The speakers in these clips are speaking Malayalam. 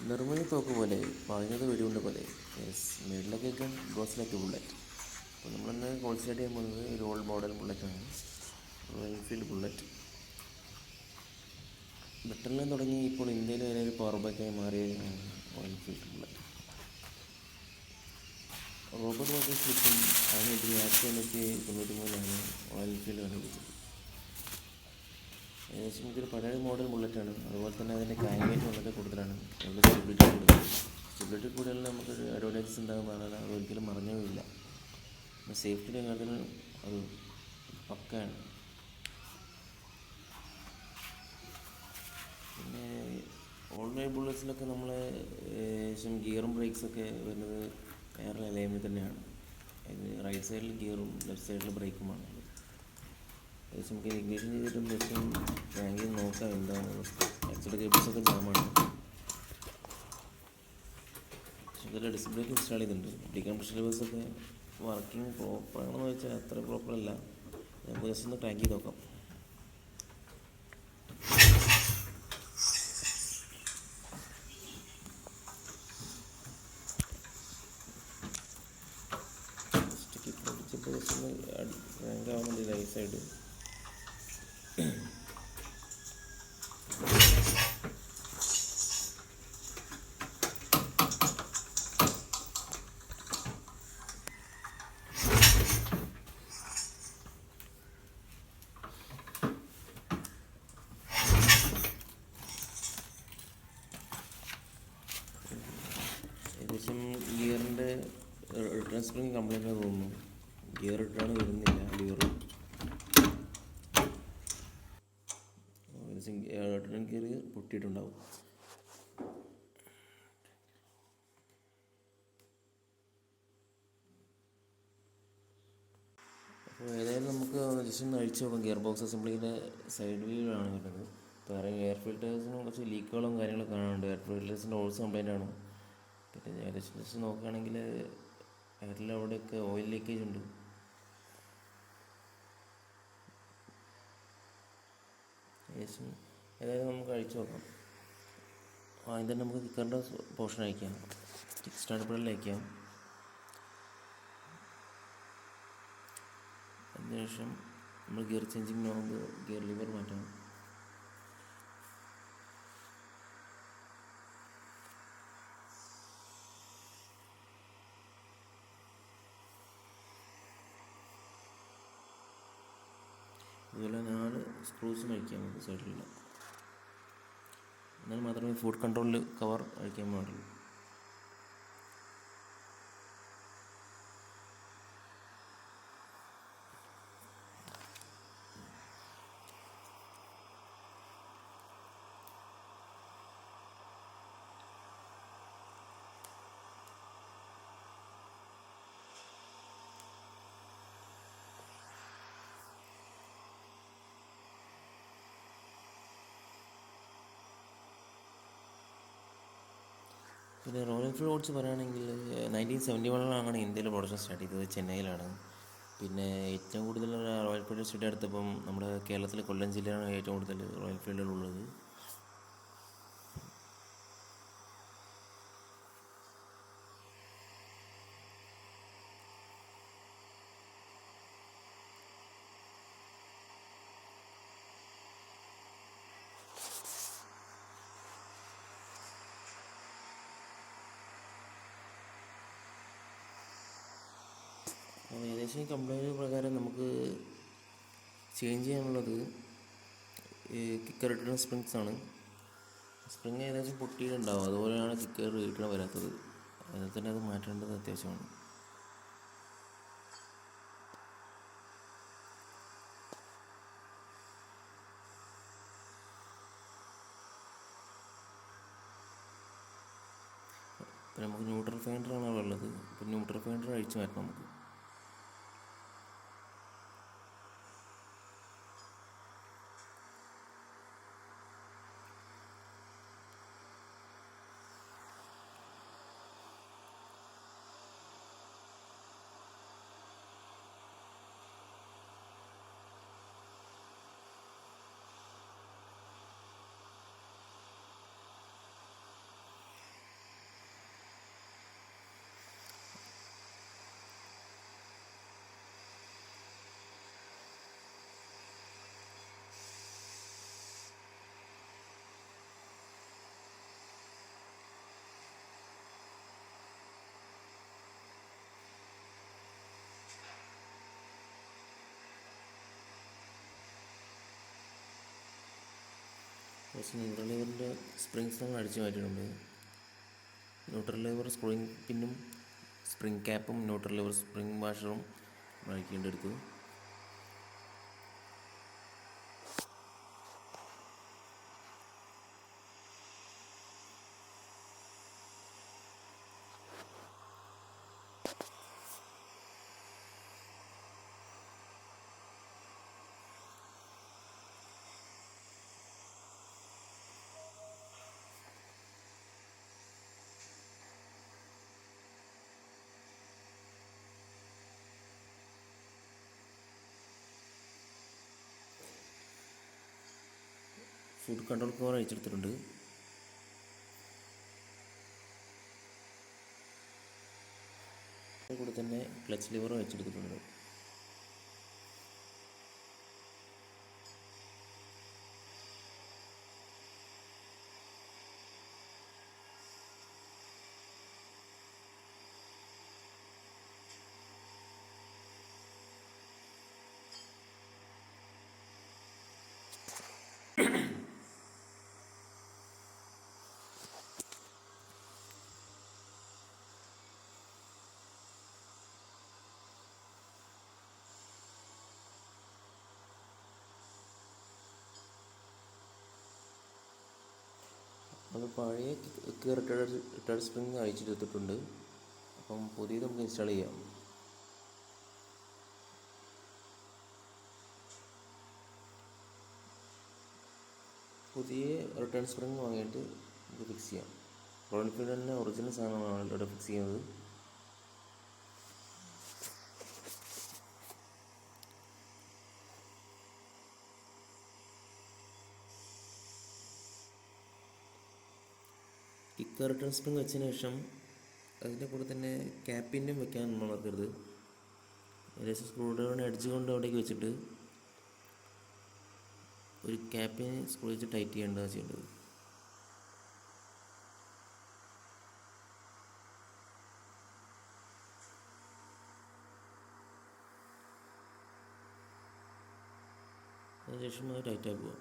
നിർമ്മിതി തോക്ക് പോലെ പറഞ്ഞത് വെടികൊണ്ട് പോലെ. യെസ്, മിഡിലൊക്കെ ഗോസ് ലൈക്ക് ബുള്ളറ്റ്. അപ്പോൾ നമ്മളിന്ന് കോൺസെൻട്രേറ്റ് ചെയ്യാൻ പോകുന്നത് ഒരു ഓൾഡ് മോഡൽ ബുള്ളറ്റാണ്, എൻഫീൽഡ് ബുള്ളറ്റ്. ബ്രിട്ടനിലും തുടങ്ങി ഇപ്പോൾ ഇന്ത്യയിൽ വരെ ഒരു പവർ ബൈക്കായി മാറിയ എൻഫീൽഡ് ബുള്ളറ്റ്. റോബർട്ട് വാട്ടർ സ്ലിപ്പും അതിനെതിരെ 1993 എൻഫീൽഡ് കണ്ടുപിടിച്ചത്. ഏകദേശം ഇതൊരു പഴയ മോഡൽ ബുള്ളറ്റാണ്. അതുപോലെ തന്നെ അതിൻ്റെ കാരിവേറ്റ് വളരെ കൂടുതലാണ്, വളരെ സ്റ്റെബിലിറ്റി കൂടുതൽ. സ്റ്റെബിലിറ്റി കൂടുതൽ നമുക്കൊരു അഡ്വാൻറ്റേജസ് ഉണ്ടാകുന്നതാണ്, അതൊരിക്കലും മറഞ്ഞുമില്ല. പിന്നെ സേഫ്റ്റിയുടെ കാര്യത്തിൽ അത് പക്കയാണ്. പിന്നെ ഓൾഡ് ബുള്ളറ്റ്സിലൊക്കെ നമ്മൾ ഏകദേശം ഗിയറും ബ്രേക്സൊക്കെ വരുന്നത് വേറെ അലൈൻമെൻറ്റിൽ തന്നെയാണ്. ഇത് റൈറ്റ് സൈഡിൽ ഗിയറും ലെഫ്റ്റ് സൈഡിൽ ബ്രേക്കുമാണ്. ഏകദേശം നമുക്ക് ഇഗ്നിഷൻ ചെയ്തിട്ടും ജസ്റ്റ് റാങ്കിൽ നോക്കാം എന്താണ് ആക്ച്വലി. കേബിൾസൊക്കെ ജാമാണ്. പക്ഷേ ഇതിൽ ഡിസ്ക് ബ്രേക്ക് ഇൻസ്റ്റാൾ ചെയ്തിട്ടുണ്ട്. ഡീകംപ്രഷൻ ലെവേഴ്സൊക്കെ വർക്കിംഗ് പ്രോപ്പറാണെന്ന് വെച്ചാൽ അത്ര പ്രോപ്പറല്ല. നമുക്ക് ജസ്റ്റ് ഒന്ന് ക്രാക്ക് ചെയ്ത് നോക്കാം. ജസ്റ്റ് കിക്ക് അടിച്ചപ്പോൾ ജസ്റ്റ് ഒന്ന് റാങ്ക് ആവുന്നുണ്ട് റൈറ്റ് സൈഡ്. ഏകദേശം ഗിയറിൻ്റെ റിട്ടേൺ സ്പ്രിങ് കംപ്ലൈൻ്റ് ആണെന്ന് തോന്നുന്നു. ഗിയർ റിട്ടേൺ വരുന്നില്ല. റിട്ടേൺ ഗിയർ പൊട്ടിയിട്ടുണ്ടാവും. അപ്പോൾ ഏതായാലും നമുക്ക് ജസ്റ്റ് ഒന്ന് അഴിച്ചു നോക്കാം. ഗിയർ ബോക്സ് അസംബ്ലിയുടെ സൈഡ് വ്യൂവാണ് വരുന്നത്. വേറെ എയർ ഫിൽറ്റേഴ്സിനും കുറച്ച് ലീക്കുകളും കാര്യങ്ങളൊക്കെ കാണാനുണ്ട്. എയർ ഫിൽറ്റേഴ്സിൻ്റെ ഓൾസ് കംപ്ലൈൻ്റ് ആണ്. പിന്നെ ഏകദേശം ജസ്റ്റ് നോക്കുകയാണെങ്കിൽ എയറിൽ അവിടെയൊക്കെ ഓയിൽ ലീക്കേജ് ഉണ്ട്. ഏകദേശം ഏതായാലും നമുക്ക് അഴിച്ചു നോക്കാം. ആദ്യം തന്നെ നമുക്ക് കിക്കറിൻ്റെ പോർഷൻ അയക്കാം. കിക്ക് സ്റ്റാർട്ട് പെഡൽ അയക്കാം. അതിനുശേഷം നമ്മൾ gear changing knob, gear lever മാറ്റാം. അതുപോലെ 4 സ്ക്രൂസും അഴിക്കാം നമുക്ക് സൈഡിലുള്ള. എന്നാൽ മാത്രമേ ഫുഡ് കൺട്രോളിൽ കവർ അഴിക്കാൻ പാടുള്ളൂ. പിന്നെ റോയൽ എൻഫീൽഡ് ഓടിച്ച് പറയുകയാണെങ്കിൽ 1971 ഇന്ത്യയിൽ പ്രൊഡക്ഷൻ സ്റ്റാർട്ട് ചെയ്തത്, ചെന്നൈയിലാണ്. പിന്നെ ഏറ്റവും കൂടുതൽ റോയൽ എൻഫീൽഡ് സ്റ്റഡി എടുത്തപ്പം നമ്മുടെ കേരളത്തിലെ കൊല്ലം ജില്ലയാണ് ഏറ്റവും കൂടുതൽ റോയൽ എൻഫീൽഡുകളുള്ളത്. അപ്പോൾ ഏകദേശം ഈ കംപ്ലൈൻറ്റ് പ്രകാരം നമുക്ക് ചേഞ്ച് ചെയ്യാനുള്ളത് കിക്കർ റിട്ടേൺ സ്പ്രിങ്സ് ആണ്. സ്പ്രിങ് ഏകദേശം പൊട്ടിയിട്ടുണ്ടാവും, അതുപോലെയാണ് കിക്കർ റിട്ടേൺ വരാത്തത്. അതിൽ തന്നെ അത് മാറ്റേണ്ടത് അത്യാവശ്യമാണ്. പിന്നെ നമുക്ക് ന്യൂട്രൽ ഫൈൻഡറാണ് അവിടെ ഉള്ളത്. അപ്പോൾ ന്യൂട്രൽ ഫൈൻഡർ അഴിച്ചു മാറ്റണം നമുക്ക്. ഫസ്റ്റ് ന്യൂട്രൽ ലിവറിൻ്റെ സ്പ്രിങ്സ് നമ്മൾ അടിച്ചു മാറ്റിയിട്ടുണ്ട്. ന്യൂട്രൽ ലിവർ സ്പ്രിങ് പിന്നും സ്പ്രിങ് ക്യാപ്പും ന്യൂട്രൽ ലിവർ സ്പ്രിങ് വാഷറും അഴിക്കേണ്ടെടുത്തു. ഫുഡ് കൺട്രോൾ കവർ അഴിച്ചെടുത്തിട്ടുണ്ട്. കൂടെ തന്നെ ക്ലച്ച് ലിവറും അഴിച്ചെടുത്തിട്ടുണ്ട്. അത് പഴയ റിട്ടേർഡ് സ്പ്രിങ് അഴിച്ചെടുത്തിട്ടുണ്ട്. അപ്പം പുതിയത് നമുക്ക് ഇൻസ്റ്റാൾ ചെയ്യാം. പുതിയ റിട്ടേൺ സ്പ്രിങ് വാങ്ങിയിട്ട് ഇത് ഫിക്സ് ചെയ്യാം. റോയൽ എൻഫീൽഡ് തന്നെ ഒറിജിനൽ സാധനമാണ് ഇവിടെ ഫിക്സ് ചെയ്യുന്നത്. കിക്ക് റിട്ടേൺ സ്പ്രിങ് വെച്ചതിന് ശേഷം അതിൻ്റെ കൂടെ തന്നെ ക്യാപ്പിനും വെക്കാൻ മറക്കരുത്. ഏകദേശം സ്ക്രൂ ഡ്രൈവറിനെ അടിച്ചു കൊണ്ട് അവിടേക്ക് വെച്ചിട്ട് ഒരു ക്യാപ്പിന് സ്ക്രൂ വെച്ച് ടൈറ്റ് ചെയ്യേണ്ടത്. അതിനുശേഷം അത് ടൈറ്റ് ആക്കുക.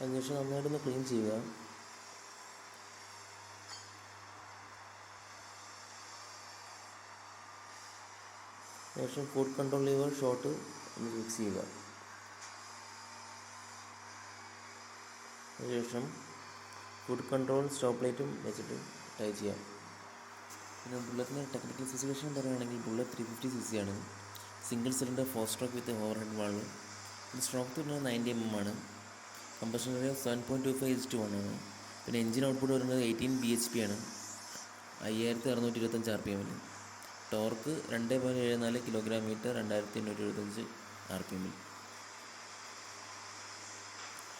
അതിനുശേഷം നന്നായിട്ടൊന്ന് ക്ലീൻ ചെയ്യുക. ശേഷം ഫുഡ് കൺട്രോൾ ലിവർ ഷോട്ട് ഒന്ന് ഫിക്സ് ചെയ്യുക. അതിനുശേഷം ഫുഡ് കൺട്രോൾ സ്റ്റോപ്പ് ലൈറ്റും വെച്ചിട്ട് ടൈ ചെയ്യാം. പിന്നെ ബുള്ളറ്റിൻ്റെ ടെക്നിക്കൽ സ്പെസിഫിക്കേഷൻ പറയുകയാണെങ്കിൽ ബുള്ളറ്റ് 350cc ആണ്. സിംഗിൾ സിലിണ്ടർ 4 സ്ട്രോക്ക് വിത്ത് ഓവർ ഹെഡ് വാൾവ്. ഇത് സ്ട്രോക്ക് വരുന്നത് 90 mm ആണ്. കമ്പഷൻ റേറ്റ് 7.25:1 ആണ്. പിന്നെ എഞ്ചിൻ ഔട്ട്പുട്ട് വരുന്നത് 18 bhp ആണ്. 5625 RPM. Torque 2.74 kgm 2875 RPM.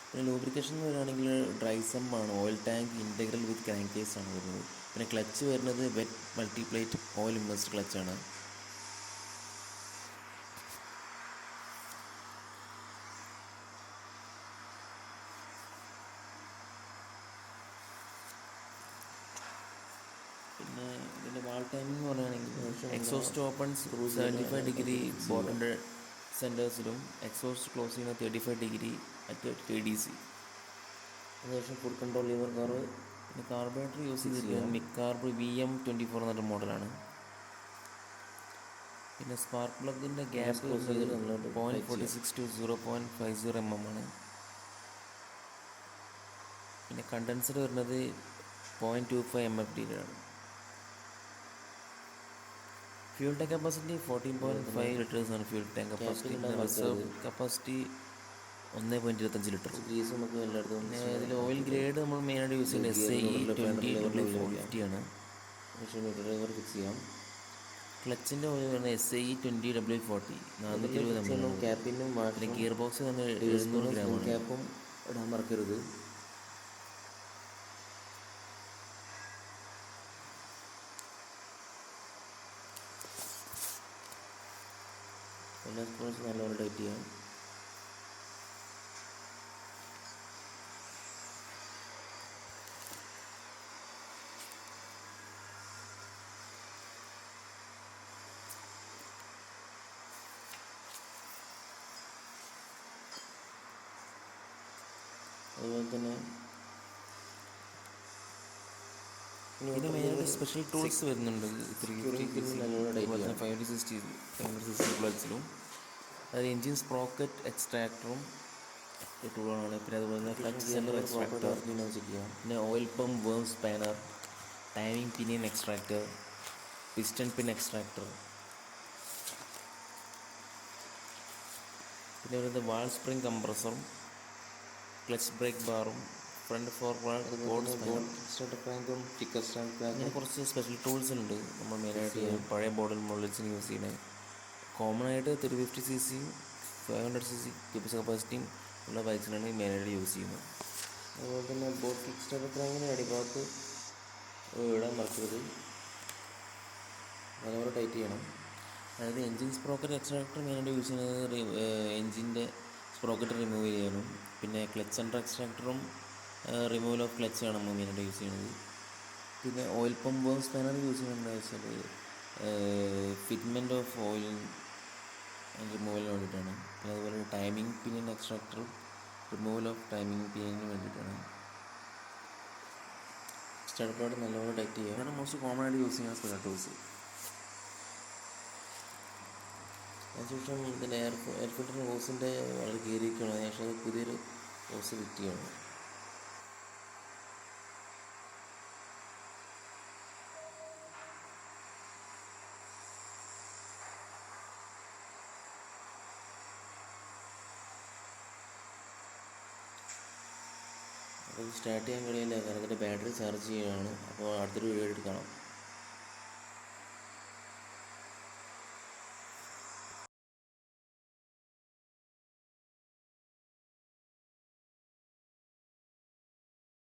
പിന്നെ ലൂബ്രിക്കേഷൻ എന്ന് പറയുകയാണെങ്കിൽ ഡ്രൈ സം ആണ്. Oil tank integral with crank case ആണ് വരുന്നത്. പിന്നെ ക്ലച്ച് വരുന്നത് വെറ്റ് മൾട്ടിപ്ലേറ്റ് ഓയിൽ ഇമ്മേഴ്സ്ഡ് ക്ലച്ചാണ്. പിന്നെ ഇതിൻ്റെ വാൾ ടൈമിംഗ് എന്ന് പറയുകയാണെങ്കിൽ എക്സോസ്റ്റ് ഓപ്പൺസ് 75 ഡിഗ്രി ബോട്ടൻ്റെ സെൻറ്റേഴ്സിലും എക്സോസ്റ്റ് ക്ലോസ് ചെയ്യുന്ന 35 ഡിഗ്രി അറ്റ് TDC. അതിനുശേഷം ഫുഡ് കൺട്രോൾ ലിവർ കാർവ്. പിന്നെ കാർബറേറ്റർ യൂസ് ചെയ്തിരിക്കുന്നത് മിക്കാർബ് VM24 എന്നൊരു മോഡലാണ്. പിന്നെ സ്പാർക്ക് പ്ലഗിൻ്റെ ഗ്യാപ്പ് 0.46 to 0.50 mm ആണ്. പിന്നെ കണ്ടൻസർ വരുന്നത് 0.25 MFD-യിലാണ്. ഫ്യൂൽ ടാങ്ക് കപ്പാസിറ്റി 14.5 ലിറ്റേഴ്സാണ് ഫ്യൂൽ ടാങ്ക് കപ്പാസിറ്റി. പിന്നെ റിസർവ് കപ്പാസിറ്റി 1.25 ലിറ്റർ. പിന്നെ ഇതിൽ ഓയിൽ ഗ്രേഡ് നമ്മൾ മെയിനായിട്ട് യൂസ് ചെയ്യുന്നത് SAE-20W450 ആണ്. ഫിക്സ് ചെയ്യാം. ക്ലച്ചിൻ്റെ ഓയിൽ വരുന്നത് SAE-20W40 420 ക്യാപ്പിനും പിന്നെ ഗിയർ ബോക്സ് തന്നെ 700 ഗ്രാമാണ്. ക്യാപ്പും ഇടാൻ മറക്കരുത്. എല്ലാ സ്ക്രൂസും നല്ലപോലെ ടൈറ്റ് ചെയ്യാം. അതുപോലെ തന്നെ പിന്നെ മെയിനായിട്ട് സ്പെഷ്യൽ ടൂൾസ് വരുന്നുണ്ട് 350 560 ബുള്ളറ്റ്സിലും. അതായത് എൻജിൻ സ്പ്രോക്കറ്റ് എക്സ്ട്രാക്ടറും ടൂളാണ്. പിന്നെ അതുപോലെ തന്നെ ക്ലച്ച് സെൻറ്റർ എക്സ്ട്രാക്ടർ, പിന്നെ oil pump worm spanner, timing pinion extractor, piston pin extractor, പിന്നെ വരുന്നത് വാൾ സ്പ്രിംഗ് കംപ്രസറും ക്ലച്ച് ബ്രേക്ക് ബാറും ഫ്രണ്ട് ഫോർവേഡ് ബോർഡ് അങ്ങനെ കുറച്ച് സ്പെഷ്യൽ ടൂൾസ് ഉണ്ട് നമ്മൾ മെയിനായിട്ട് പഴയ ബോർഡിൽ മുകളിൽ യൂസ് ചെയ്യുന്നത്. കോമൺ ആയിട്ട് 350cc 500cc GYPSY കപ്പാസിറ്റിയും ഉള്ള ബൈക്സിനാണ് മെയിനായിട്ട് യൂസ് ചെയ്യുന്നത്. അതുപോലെ തന്നെ ബോട്ട് കിക്ക് സ്റ്റാർട്ടർ ക്രാങ്കിൻ്റെ അടിഭാഗത്ത് ഇടാൻ മറക്കരുത്, അതുപോലെ ടൈറ്റ് ചെയ്യണം. അതായത് എൻജിൻ സ്പ്രോക്കറ്റ് എക്സ്ട്രാക്ടർ മെയിനായിട്ട് യൂസ് ചെയ്യുന്നത് എൻജിൻ്റെ സ്പ്രോക്കറ്റ് റിമൂവ് ചെയ്യാനും, പിന്നെ ക്ലച്ച് സെൻറ്റർ എക്സ്ട്രാക്ടറും റിമൂവൽ ഓഫ് ക്ലച്ചാണ് നമ്മൾ മെയിനായിട്ട് യൂസ് ചെയ്യുന്നത്. പിന്നെ ഓയിൽ പമ്പ് സ്പാനർ യൂസ് ചെയ്യുന്നത് എന്താ വെച്ചാൽ ഫിറ്റ്മെൻറ്റ് ഓഫ് ഓയിൽ റിമൂവലിന് വേണ്ടിയിട്ടാണ്. പിന്നെ അതുപോലെ ടൈമിംഗ് പിനിയൻ എക്സ്ട്രാക്ടറും റിമൂവൽ ഓഫ് ടൈമിംഗ് പിനിയന് വേണ്ടിയിട്ടാണ്. സ്റ്റാർട്ടർ പാഡ് നല്ലപോലെ ടൈറ്റ് ചെയ്യുക. ഇതാണ് മോസ്റ്റ് കോമൺ ആയിട്ട് യൂസ് ചെയ്യുന്ന സ്പെയർ ടൂൾസ്. അതിനുശേഷം ഇതിൻ്റെ എയർ ഫിൽറ്ററിൻ്റെ ഹോസിൻ്റെ വളരെ കീറിയിരിക്കുകയാണ്. അതിനുശേഷം അത് പുതിയൊരു ഹോസ് ഫിറ്റ് ചെയ്യണം. അപ്പോൾ സ്റ്റാർട്ട് ചെയ്യാൻ കഴിയില്ല, കാരണം അതിൻ്റെ ബാറ്ററി ചാർജ് ചെയ്യുകയാണ്. അപ്പോൾ അടുത്തൊരു വീഡിയോ ആയിട്ട് കാണാം.